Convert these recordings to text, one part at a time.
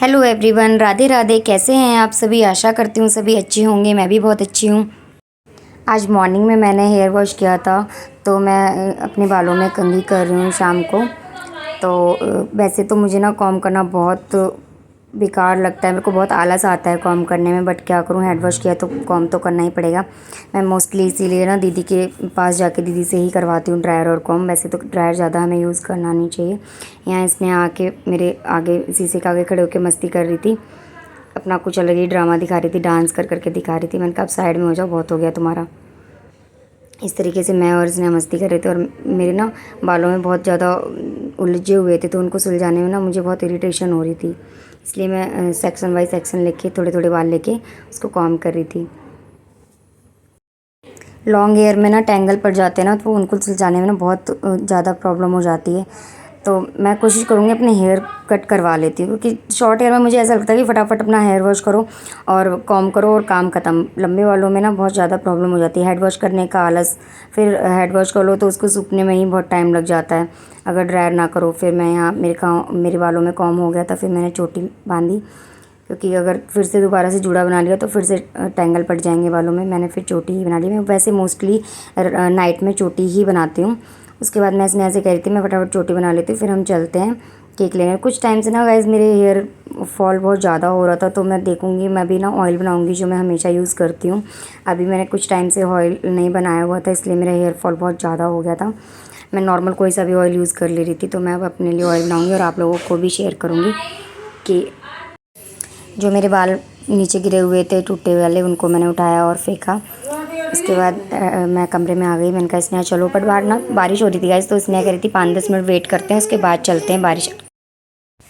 Hello everyone, Radhe Radhe. कैसे हैं आप सभी? आशा करती हूँ सभी अच्छे होंगे। मैं भी बहुत अच्छी हूँ। आज मॉर्निंग में मैंने हेयर वॉश किया था, तो मैं अपने बालों में कंघी कर रही हूँ शाम को। तो वैसे तो मुझे ना कॉम्ब करना बहुत बेकार लगता है, मेरे को बहुत आलस आता है कॉम्ब करने में, बट क्या करूँ, हेड वॉश किया तो कॉम्ब तो करना ही पड़ेगा। मैं मोस्टली इसीलिए ना दीदी के पास जाके दीदी से ही करवाती हूँ ड्रायर और कॉम्ब। वैसे तो ड्रायर ज़्यादा हमें यूज़ करना नहीं चाहिए। यहाँ इसने आके मेरे आगे शीशे के आगे खड़े होकर मस्ती कर रही थी, अपना कुछ अलग ही ड्रामा दिखा रही थी, डांस कर करके दिखा रही थी। मैंने कहा अब साइड में हो जाओ, बहुत हो गया तुम्हारा। इस तरीके से मैं और इसने मस्ती कर रहे थे, और मेरे ना बालों में बहुत ज़्यादा उलझे हुए थे, तो उनको सुलझाने में ना मुझे बहुत इरिटेशन हो रही थी। इसलिए मैं सेक्शन बाई सेक्शन लेके थोड़े थोड़े बाल लेके उसको कॉम्ब कर रही थी। लॉन्ग हेयर में ना टैंगल पड़ जाते हैं ना, तो उनको सुलझाने में ना बहुत ज़्यादा प्रॉब्लम हो जाती है। तो मैं कोशिश करूँगी अपने हेयर कट करवा लेती हूँ, क्योंकि शॉर्ट हेयर में मुझे ऐसा लगता है कि फटाफट अपना हेयर वॉश करो और कॉम्ब करो और काम ख़त्म। लंबे वालों में ना बहुत ज़्यादा प्रॉब्लम हो जाती है, हेड वॉश करने का आलस, फिर हेड वॉश कर लो तो उसको सूखने में ही बहुत टाइम लग जाता है अगर ड्रायर ना करो। फिर मैं यहाँ मेरे बालों में कॉम्ब हो गया था, फिर मैंने चोटी बांधी, क्योंकि अगर फिर से दोबारा से जूड़ा बना लिया तो फिर से टैंगल पड़ जाएंगे बालों में। मैंने फिर चोटी ही बना ली। मैं वैसे मोस्टली नाइट में चोटी ही बनाती हूँ। उसके बाद मैं इसने ऐसे कह रही थी मैं फटाफट चोटी बना लेती हूँ, फिर हम चलते हैं केक लेने। कुछ टाइम से ना गाइस मेरे हेयर फॉल बहुत ज़्यादा हो रहा था, तो मैं देखूँगी, मैं भी ना ऑयल बनाऊँगी जो मैं हमेशा यूज़ करती हूँ। अभी मैंने कुछ टाइम से ऑयल नहीं बनाया हुआ था, इसलिए मेरा हेयर फॉल बहुत ज़्यादा हो गया था। मैं नॉर्मल कोई सा भी ऑयल यूज़ कर ले रही थी, तो मैं अब अपने लिए ऑयल बनाऊँगी और आप लोगों को भी शेयर करूँगी कि जो मेरे बाल नीचे गिरे हुए थे टूटे वाले, उनको मैंने उठाया और फेंका। उसके बाद मैं कमरे में आ गई। मैंने कहा इसने चलो, बट बाहर ना बारिश हो रही थी गाइस, तो इसने कह रही थी 5-10 मिनट वेट करते हैं, उसके बाद चलते हैं बारिश।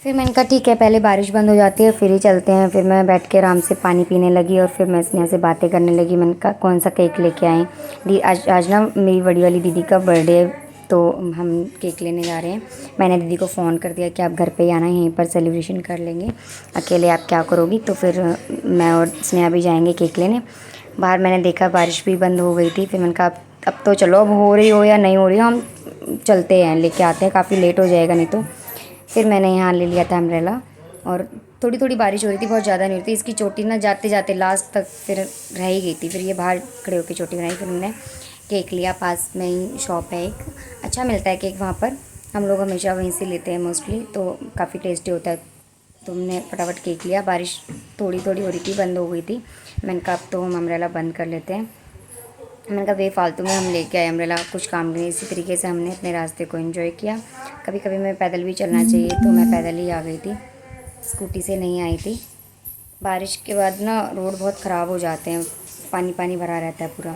फिर मैंने कहा ठीक है, पहले बारिश बंद हो जाती है फिर ही चलते हैं। फिर मैं बैठ के आराम से पानी पीने लगी, और फिर मैं स्नेहा से बातें करने लगी। मैंने कहा कौन सा केक लेके आएँ दी, आज ना मेरी बड़ी वाली दीदी का बर्थडे है, तो हम केक लेने जा रहे हैं। मैंने दीदी को फ़ोन कर दिया कि आप घर पे ही आना, यहीं पर सेलिब्रेशन कर लेंगे, अकेले आप क्या करोगी। तो फिर मैं और स्नेहा भी जाएंगे केक लेने। बाहर मैंने देखा बारिश भी बंद हो गई थी। फिर मैंने कहा अब तो चलो, अब हो रही हो या नहीं हो रही हो, हम चलते हैं, लेके आते हैं, काफ़ी लेट हो जाएगा नहीं तो। फिर मैंने यहाँ ले लिया था अम्ब्रेला, और थोड़ी थोड़ी बारिश हो रही थी, बहुत ज़्यादा नहीं हो रही थी। इसकी चोटी ना जाते जाते लास्ट तक फिर रह ही गई थी। फिर ये बाहर खड़े होकर चोटी बनाई। फिर हमने केक लिया, पास में ही शॉप है एक, अच्छा मिलता है केक वहाँ पर, हम लोग हमेशा वहीं से लेते हैं मोस्टली, तो काफ़ी टेस्टी होता है। तो हमने फटाफट केक लिया। बारिश थोड़ी थोड़ी हो रही थी, बंद हो गई थी। मैंने कहा अब तो हम अम्ब्रेला बंद कर लेते हैं। मैंने कहा बेफालतू में हम लेके आए अम्ब्रेला, कुछ काम नहीं। इसी तरीके से हमने अपने रास्ते को एंजॉय किया। कभी कभी मैं पैदल भी चलना चाहिए, तो मैं पैदल ही आ गई थी, स्कूटी से नहीं आई थी। बारिश के बाद ना रोड बहुत ख़राब हो जाते हैं, पानी पानी भरा रहता है पूरा।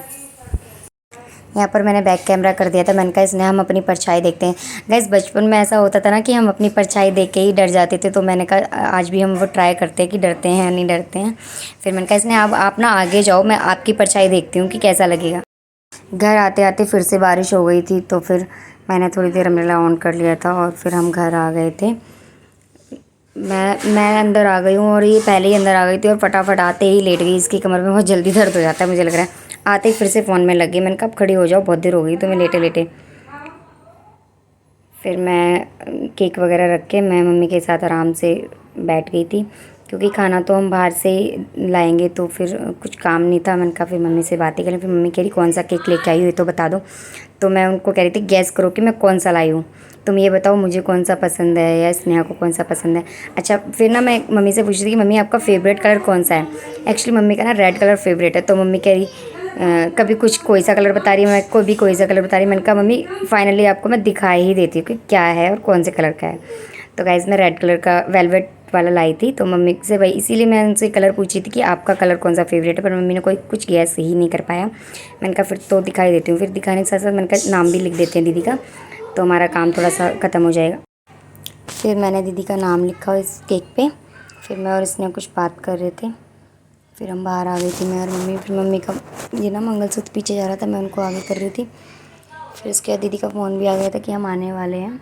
यहाँ पर मैंने बैक कैमरा कर दिया था। मैंने कहा इसने हम अपनी परछाई देखते हैं। गाइस बचपन में ऐसा होता था ना कि हम अपनी परछाई देख के ही डर जाते थे, तो मैंने कहा आज भी हम वो ट्राई करते हैं कि डरते हैं या नहीं डरते हैं। फिर मैंने कहा इसने आप ना आगे जाओ, मैं आपकी परछाई देखती हूँ कि कैसा लगेगा। घर आते आते फिर से बारिश हो गई थी, तो फिर मैंने थोड़ी देर अम्ब्रेला ऑन कर लिया था, और फिर हम घर आ गए थे। मैं अंदर आ गई हूँ, और ये पहले ही अंदर आ गई थी, और फटाफट आते ही लेट गई। इसकी कमर में बहुत जल्दी दर्द हो जाता है मुझे लग रहा है। आते ही फिर से फ़ोन में लग गई। मैंने कहा अब खड़ी हो जाओ, बहुत देर हो गई तुम्हें लेटे लेटे। फिर मैं केक वगैरह रख के मैं मम्मी के साथ आराम से बैठ गई थी, क्योंकि खाना तो हम बाहर से ही लाएंगे, तो फिर कुछ काम नहीं था। मैंने कहा फिर मम्मी से बातें करें। फिर मम्मी कह रही कौन सा केक लेके आई हो ये तो बता दो। तो मैं उनको कह रही थी गैस करो कि मैं कौन सा लाई हूँ, तुम ये बताओ मुझे कौन सा पसंद है या स्नेहा को कौन सा पसंद है। अच्छा, फिर ना मैं मम्मी से पूछ रही थी कि मम्मी आपका फेवरेट कलर कौन सा है। एक्चुअली मम्मी का ना रेड कलर फेवरेट है, तो मम्मी कह रही कभी कुछ कोई सा कलर बता रही है, मैं कोई भी कोई सा कलर बता रही। मैंने कहा मम्मी फाइनली आपको मैं दिखाई ही देती हूँ कि क्या है और कौन से कलर का है। तो गाइस मैं रेड कलर का वेलवेट वाला लाई थी, तो मम्मी से भाई इसीलिए मैं उनसे कलर पूछी थी कि आपका कलर कौन सा फेवरेट है, पर मम्मी ने कोई कुछ गैस ही नहीं कर पाया। मैंने कहा फिर तो दिखाई देती हूँ। फिर दिखाने के साथ साथ मैंने कहा नाम भी लिख देते हैं दीदी का, तो हमारा काम थोड़ा सा ख़त्म हो जाएगा। फिर मैंने दीदी का नाम लिखा इस केक पे। फिर मैं और इसने कुछ बात कर रहे थे। फिर हम बाहर आ गई थी मैं और मम्मी। फिर मम्मी का ये ना मंगलसूत्र पीछे जा रहा था, मैं उनको आगे कर रही थी। फिर उसके बाद दीदी का फ़ोन भी आ गया था कि हम आने वाले हैं।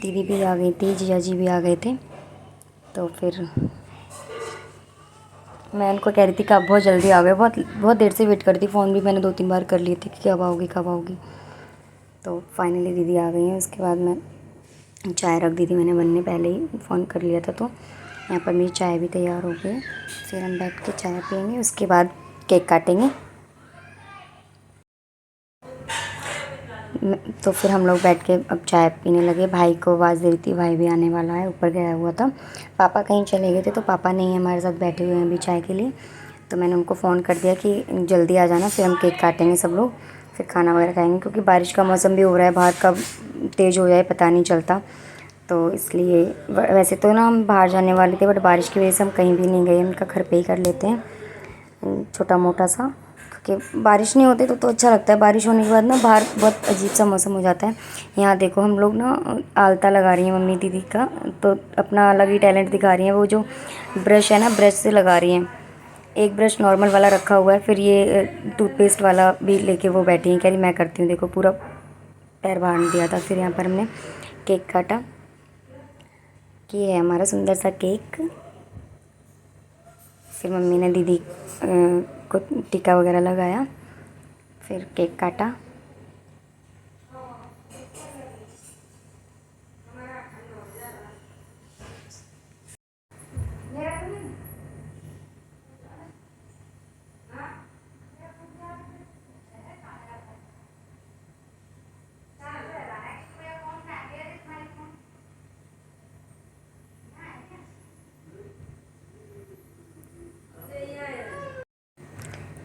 दीदी भी आ गई थी, जीजा जी भी आ गए थे। तो फिर मैं उनको कह रही थी कि आप बहुत जल्दी आ गए, बहुत बहुत देर से वेट करती। फ़ोन भी मैंने 2-3 बार कर लिए थे कि कब आओगी कब आओगी। तो फाइनली दीदी आ गई हैं। उसके बाद मैं चाय रख दी थी मैंने बनने, पहले ही फ़ोन कर लिया था। तो यहाँ पर मेरी चाय भी तैयार हो गई। फिर हम बैठ के चाय पियेंगे, उसके बाद केक काटेंगे। तो फिर हम लोग बैठ के अब चाय पीने लगे। भाई को आवाज़ दे रही थी, भाई भी आने वाला है, ऊपर गया हुआ था। पापा कहीं चले गए थे, तो पापा नहीं हमारे साथ बैठे हुए हैं अभी चाय के लिए। तो मैंने उनको फ़ोन कर दिया कि जल्दी आ जाना, फिर हम केक काटेंगे सब लोग, फिर खाना वगैरह खाएंगे, क्योंकि बारिश का मौसम भी हो रहा है, बाहर कब तेज़ हो जाए पता नहीं चलता। तो इसलिए वैसे तो ना हम बाहर जाने वाले थे, बट बारिश की वजह से हम कहीं भी नहीं गए। उनका घर पे ही कर लेते हैं छोटा मोटा सा, क्योंकि बारिश नहीं होती तो अच्छा लगता है। बारिश होने के बाद ना बाहर बहुत अजीब सा मौसम हो जाता है। यहाँ देखो हम लोग ना आलता लगा रही हैं मम्मी दीदी का, तो अपना अलग ही टैलेंट दिखा रही हैं। वो जो ब्रश है ना, ब्रश से लगा रही हैं। एक ब्रश नॉर्मल वाला रखा हुआ है, फिर ये टूथपेस्ट वाला भी लेके वो बैठी हैं, कह रही मैं करती हूँ। देखो पूरा पैर बाहर दिया था। फिर यहाँ पर हमने केक काटा, कि ये है हमारा सुंदर सा केक। फिर मम्मी ने दीदी को टीका वगैरह लगाया, फिर केक काटा।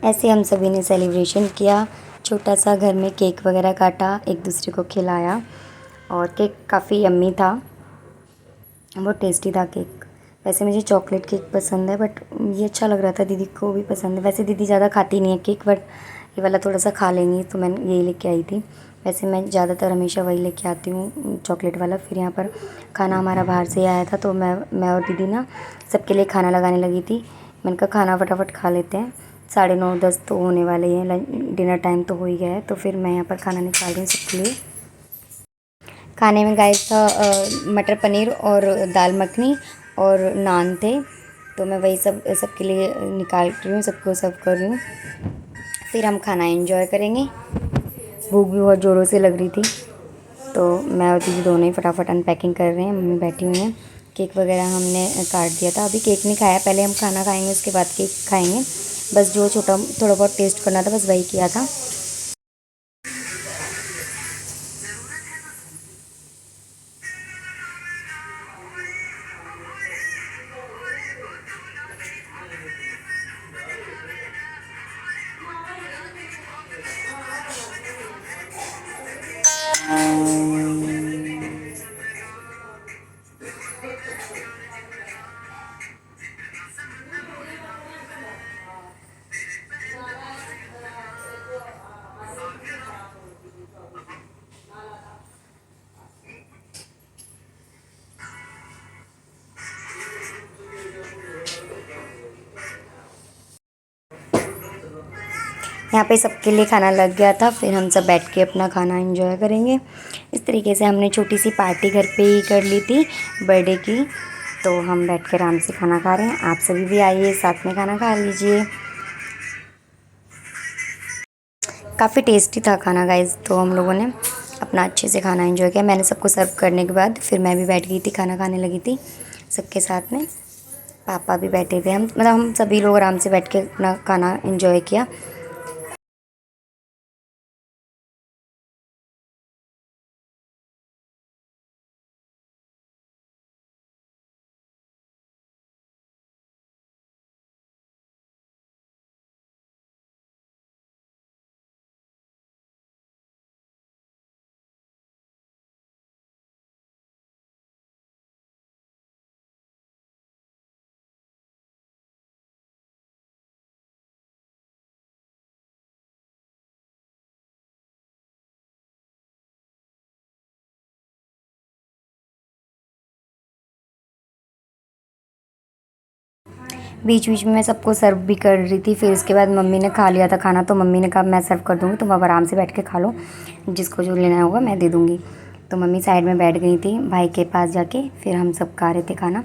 ऐसे हम सभी ने सेलिब्रेशन किया, छोटा सा घर में केक वगैरह काटा, एक दूसरे को खिलाया। और केक काफ़ी यम्मी था, बहुत टेस्टी था केक। वैसे मुझे चॉकलेट केक पसंद है, बट ये अच्छा लग रहा था, दीदी को भी पसंद है। वैसे दीदी ज़्यादा खाती नहीं है केक, बट ये वाला थोड़ा सा खा लेंगी, तो मैं यही लेके आई थी। वैसे मैं ज़्यादातर हमेशा वही लेके आती हूँ, चॉकलेट वाला। फिर यहाँ पर खाना हमारा बाहर से आया था, तो मैं और दीदी ना सबके लिए खाना लगाने लगी थी। मैंने कहा खाना फटाफट खा लेते हैं, 9:30-10 तो होने वाले हैं, डिनर टाइम तो हो ही गया है। तो फिर मैं यहाँ पर खाना निकाल रही हूँ सबके लिए। खाने में गाइस था मटर पनीर और दाल मखनी और नान थे। तो मैं वही सब सबके लिए निकाल रही हूँ, सबको सर्व कर रही हूँ। फिर हम खाना एंजॉय करेंगे। भूख भी बहुत ज़ोरों से लग रही थी, तो मैं और दीदी दोनों ही फटाफट अनपैकिंग कर रहे हैं। मम्मी बैठी हुई हैं। केक वगैरह हमने काट दिया था, अभी केक नहीं खाया, पहले हम खाना खाएंगे उसके बाद केक खाएंगे। बस जो थोड़ा बहुत टेस्ट करना था, बस वही किया था। यहाँ पे सबके लिए खाना लग गया था, फिर हम सब बैठ के अपना खाना एंजॉय करेंगे। इस तरीके से हमने छोटी सी पार्टी घर पे ही कर ली थी बर्थडे की। तो हम बैठ के आराम से खाना खा रहे हैं। आप सभी भी आइए, साथ में खाना खा लीजिए। काफ़ी टेस्टी था खाना गाइस। तो हम लोगों ने अपना अच्छे से खाना एंजॉय किया। मैंने सबको सर्व करने के बाद फिर मैं भी बैठ गई थी, खाना खाने लगी थी सबके साथ में। पापा भी बैठे थे, हम सभी लोग आराम से बैठ के अपना खाना एंजॉय किया। बीच बीच में मैं सबको सर्व भी कर रही थी। फिर इसके बाद मम्मी ने खा लिया था खाना, तो मम्मी ने कहा मैं सर्व कर दूँगी, तुम अब आराम से बैठ के खा लो, जिसको जो लेना होगा मैं दे दूँगी। तो मम्मी साइड में बैठ गई थी भाई के पास जाके। फिर हम सब खा रहे थे खाना।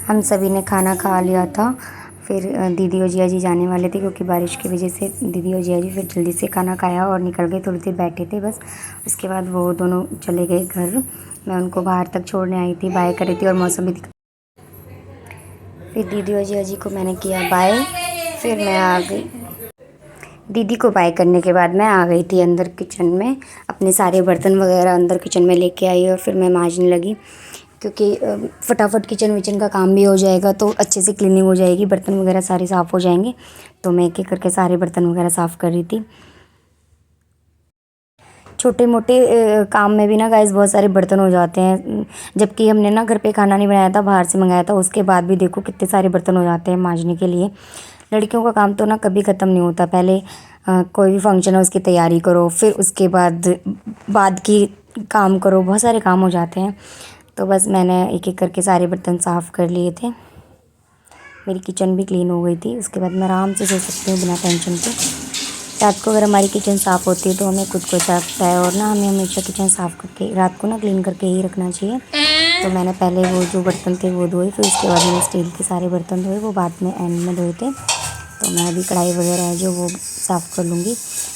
हम सभी ने खाना खा लिया था। फिर दीदी और जिया जी जाने वाले थे, क्योंकि बारिश की वजह से दीदी और जिया जी फिर जल्दी से खाना खाया और निकल गए। थोड़ी देर बैठे थे बस, उसके बाद वो दोनों चले गए घर। मैं उनको बाहर तक छोड़ने आई थी, बाय कर रही थी और मौसम भी फिर दीदी और जिया जी को मैंने किया बाय, फिर मैं आ गई। दीदी को बाय करने के बाद मैं आ गई थी अंदर किचन में, अपने सारे बर्तन वगैरह अंदर किचन में लेके आई और फिर मैं मांजने लगी, क्योंकि फटाफट किचन विचन का काम भी हो जाएगा, तो अच्छे से क्लीनिंग हो जाएगी, बर्तन वगैरह सारे साफ़ हो जाएंगे। तो मैं एक एक करके सारे बर्तन वगैरह साफ़ कर रही थी। छोटे मोटे काम में भी ना गाइस बहुत सारे बर्तन हो जाते हैं, जबकि हमने ना घर पे खाना नहीं बनाया था, बाहर से मंगाया था, उसके बाद भी देखो कितने सारे बर्तन हो जाते हैं मांजने के लिए। लड़कियों का काम तो ना कभी ख़त्म नहीं होता। पहले कोई भी फंक्शन है उसकी तैयारी करो, फिर उसके बाद की काम करो, बहुत सारे काम हो जाते हैं। तो बस मैंने एक एक करके सारे बर्तन साफ़ कर लिए थे। मेरी किचन भी क्लीन हो गई थी। उसके बाद मैं आराम से सो सकती हूँ बिना टेंशन के। रात को अगर हमारी किचन साफ़ होती है तो हमें खुद को अच्छा लगता है, और ना हमें हमेशा किचन साफ़ करके रात को ना क्लीन करके ही रखना चाहिए। तो मैंने पहले वो जो बर्तन थे वो धोए, फिर उसके बाद मैंने स्टील के सारे बर्तन धोए, वो बाद में एंड में धोए थे। तो मैं अभी कढ़ाई वगैरह है जो वो साफ़ कर लूँगी।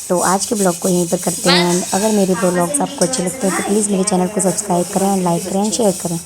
तो आज के ब्लॉग को यहीं पर करते हैं। अगर मेरे ब्लॉग्स आपको अच्छे लगते हैं तो प्लीज़ मेरे चैनल को सब्सक्राइब करें, लाइक करें, शेयर करें।